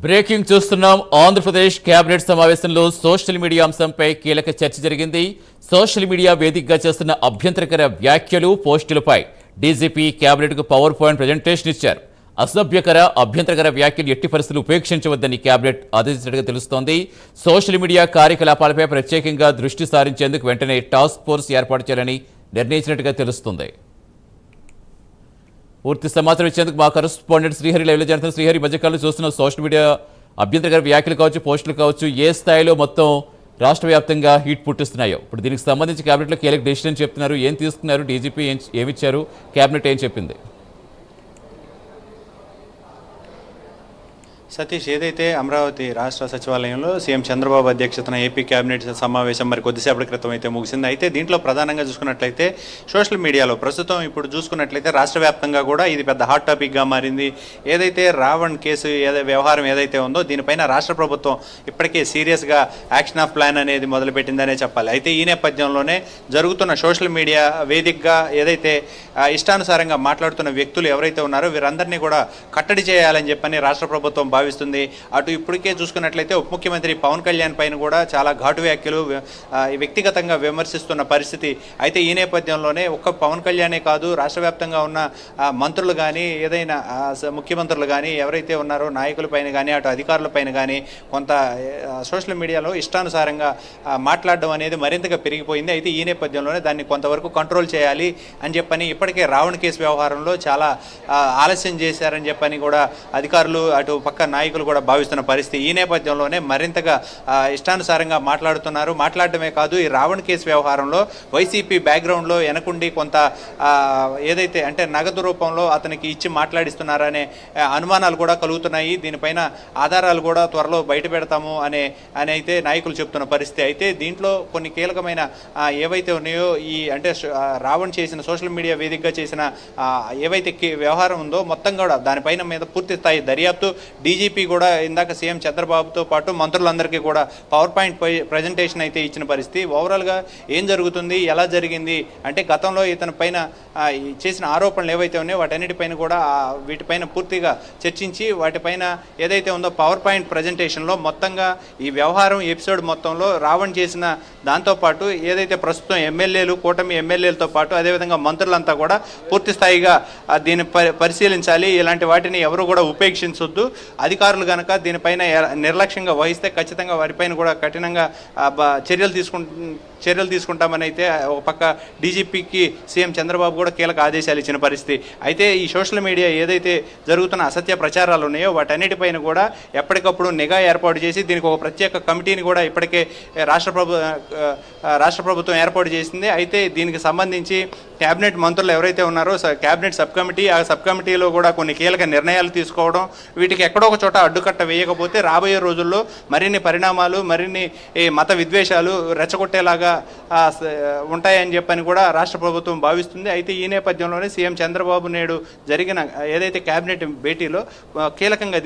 Breaking చూస్తున్నాం. Andhra Pradesh cabinet సమావేశంలో social media అంశంపై కీలక చర్చ జరిగింది. సోషల్ మీడియా వేదికగా చేస్తున్న అభ్యంతరకర వ్యాఖ్యలు, పోస్టులపై డీజీపీ కేబినెట్కు పవర్ పాయింట్ ప్రజెంటేషన్ ఇచ్చారు. అసభ్యకర, అభ్యంతరకర వ్యాఖ్యలు ఎట్టి పరిస్థితులు ఉపేక్షించవద్దని కేబినెట్ ఆదేశించినట్టుగా తెలుస్తోంది. సోషల్ మీడియా కార్యకలాపాలపై ప్రత్యేకంగా దృష్టి సారించేందుకు వెంటనే టాస్క్ ఫోర్స్ ఏర్పాటు చేయాలని నిర్ణయించినట్టుగా తెలుస్తోంది. పూర్తి సమాచారం ఇచ్చేందుకు మా కరెస్పాండెంట్ శ్రీహరి లైవ్లో జరుగుతున్న. శ్రీహరి, మధ్యకాలంలో చూస్తున్న సోషల్ మీడియా అభ్యంతరకర వ్యాఖ్యలు కావచ్చు, పోస్టులు కావచ్చు, ఏ స్థాయిలో మొత్తం రాష్ట్ర వ్యాప్తంగా హీట్ పుట్టిస్తున్నాయో, ఇప్పుడు దీనికి సంబంధించి కేబినెట్లో కీలక డెసిషన్ చెప్తున్నారు. ఏం తీసుకున్నారు? డీజీపీ ఏమిచ్చారు? కేబినెట్ ఏం చెప్పింది? సతీష్, ఏదైతే అమరావతి రాష్ట్ర సచివాలయంలో సీఎం చంద్రబాబు అధ్యక్షతన ఏపీ కేబినెట్ సమావేశం మరి కొద్దిసేపటి క్రితం అయితే ముగిసింది. అయితే దీంట్లో ప్రధానంగా చూసుకున్నట్లయితే సోషల్ మీడియాలో ప్రస్తుతం ఇప్పుడు చూసుకున్నట్లయితే రాష్ట్ర వ్యాప్తంగా కూడా ఇది పెద్ద హాట్ టాపిక్గా మారింది. ఏదైతే రావణ్ కేసు వ్యవహారం ఏదైతే ఉందో దీనిపైన రాష్ట్ర ప్రభుత్వం ఇప్పటికే సీరియస్గా యాక్షన్ ఆఫ్ ప్లాన్ అనేది మొదలుపెట్టిందనే చెప్పాలి. అయితే ఈ నేపథ్యంలోనే జరుగుతున్న సోషల్ మీడియా వేదికగా ఏదైతే ఇష్టానుసారంగా మాట్లాడుతున్న వ్యక్తులు ఎవరైతే ఉన్నారో వీరందరినీ కూడా కట్టడి చేయాలని చెప్పని రాష్ట్ర ప్రభుత్వం భావిస్తుంది. అటు ఇప్పటికే చూసుకున్నట్లయితే ఉప ముఖ్యమంత్రి పవన్ కళ్యాణ్ పైన కూడా చాలా ఘాటు వ్యాఖ్యలు వ్యక్తిగతంగా విమర్శిస్తున్న పరిస్థితి. అయితే ఈ నేపథ్యంలోనే ఒక్క పవన్ కళ్యాణే కాదు, రాష్ట్ర వ్యాప్తంగా ఉన్న మంత్రులు కానీ, ఏదైనా ముఖ్యమంత్రులు కానీ ఎవరైతే ఉన్నారో నాయకుల పైన కానీ, అటు అధికారుల పైన కానీ కొంత సోషల్ మీడియాలో ఇష్టానుసారంగా మాట్లాడడం అనేది మరింతగా పెరిగిపోయింది. అయితే ఈ నేపథ్యంలోనే దాన్ని కొంతవరకు కంట్రోల్ చేయాలి అని చెప్పని ఇప్పటికే రావణ్ కేసు వ్యవహారంలో చాలా ఆలస్యం చేశారని చెప్పని కూడా అధికారులు, అటు పక్క నాయకులు కూడా భావిస్తున్న పరిస్థితి. ఈ నేపథ్యంలోనే మరింతగా ఇష్టానుసారంగా మాట్లాడటమే కాదు, ఈ రావణ్ కేసు వ్యవహారంలో వైసీపీ బ్యాక్గ్రౌండ్లో వెనకుండి కొంత ఏదైతే అంటే నగదు రూపంలో అతనికి ఇచ్చి మాట్లాడిస్తున్నారనే అనుమానాలు కూడా కలుగుతున్నాయి. దీనిపైన ఆధారాలు కూడా త్వరలో బయట పెడతాము అని అయితే నాయకులు చెప్తున్న పరిస్థితి. అయితే దీంట్లో కొన్ని కీలకమైన ఏవైతే ఉన్నాయో ఈ అంటే రావణ్ చేసిన సోషల్ మీడియా వేదికగా చేసిన ఏవైతే వ్యవహారం ఉందో మొత్తం కూడా దానిపైన మీద పూర్తి స్థాయి దర్యాప్తు డీజీపీ కూడా ఇందాక సీఎం చంద్రబాబుతో పాటు మంత్రులందరికీ కూడా పవర్ పాయింట్ ప్రజెంటేషన్ అయితే ఇచ్చిన పరిస్థితి. ఓవరాల్గా ఏం జరుగుతుంది, ఎలా జరిగింది అంటే గతంలో ఇతని పైన చేసిన ఆరోపణలు ఏవైతే ఉన్నాయో వాటన్నిటిపైన కూడా వీటిపైన పూర్తిగా చర్చించి వాటిపైన ఏదైతే ఉందో పవర్ పాయింట్ ప్రజెంటేషన్లో మొత్తంగా ఈ వ్యవహారం ఎపిసోడ్ మొత్తంలో రావణ్ చేసిన దాంతోపాటు ఏదైతే ప్రస్తుతం ఎమ్మెల్యేలు, కూటమి ఎమ్మెల్యేలతో పాటు అదేవిధంగా మంత్రులంతా కూడా పూర్తి స్థాయిగా దీన్ని పరిశీలించాలి. ఇలాంటి వాటిని ఎవరు కూడా ఉపేక్షించొద్దు. అధికారులు కనుక దీనిపైన నిర్లక్ష్యంగా వహిస్తే ఖచ్చితంగా వారిపైన కూడా కఠినంగా చర్యలు తీసుకుంటామని అయితే ఒక పక్క డీజీపీకి సీఎం చంద్రబాబు కూడా కీలక ఆదేశాలు ఇచ్చిన పరిస్థితి. అయితే ఈ సోషల్ మీడియా ఏదైతే జరుగుతున్న అసత్య ప్రచారాలు ఉన్నాయో వాటన్నిటిపైన కూడా ఎప్పటికప్పుడు నిఘా ఏర్పాటు చేసి దీనికి ఒక ప్రత్యేక కమిటీని కూడా ఇప్పటికే రాష్ట్ర ప్రభుత్వం ఏర్పాటు చేసింది. అయితే దీనికి సంబంధించి కేబినెట్ మంత్రులు ఎవరైతే ఉన్నారో కేబినెట్ సబ్ కమిటీ, ఆ సబ్ కమిటీలో కూడా కొన్ని కీలక నిర్ణయాలు తీసుకోవడం, వీటికి ఎక్కడో ఒక చోట అడ్డుకట్ట వేయకపోతే రాబోయే రోజుల్లో మరిన్ని పరిణామాలు, మరిన్ని మత విద్వేషాలు రెచ్చగొట్టేలాగా ఉంటాయని చెప్పని కూడా రాష్ట్ర ప్రభుత్వం భావిస్తుంది. అయితే ఈ నేపథ్యంలోనే సీఎం చంద్రబాబు నాయుడు జరిగిన ఏదైతే కేబినెట్ భేటీలో కీలకంగా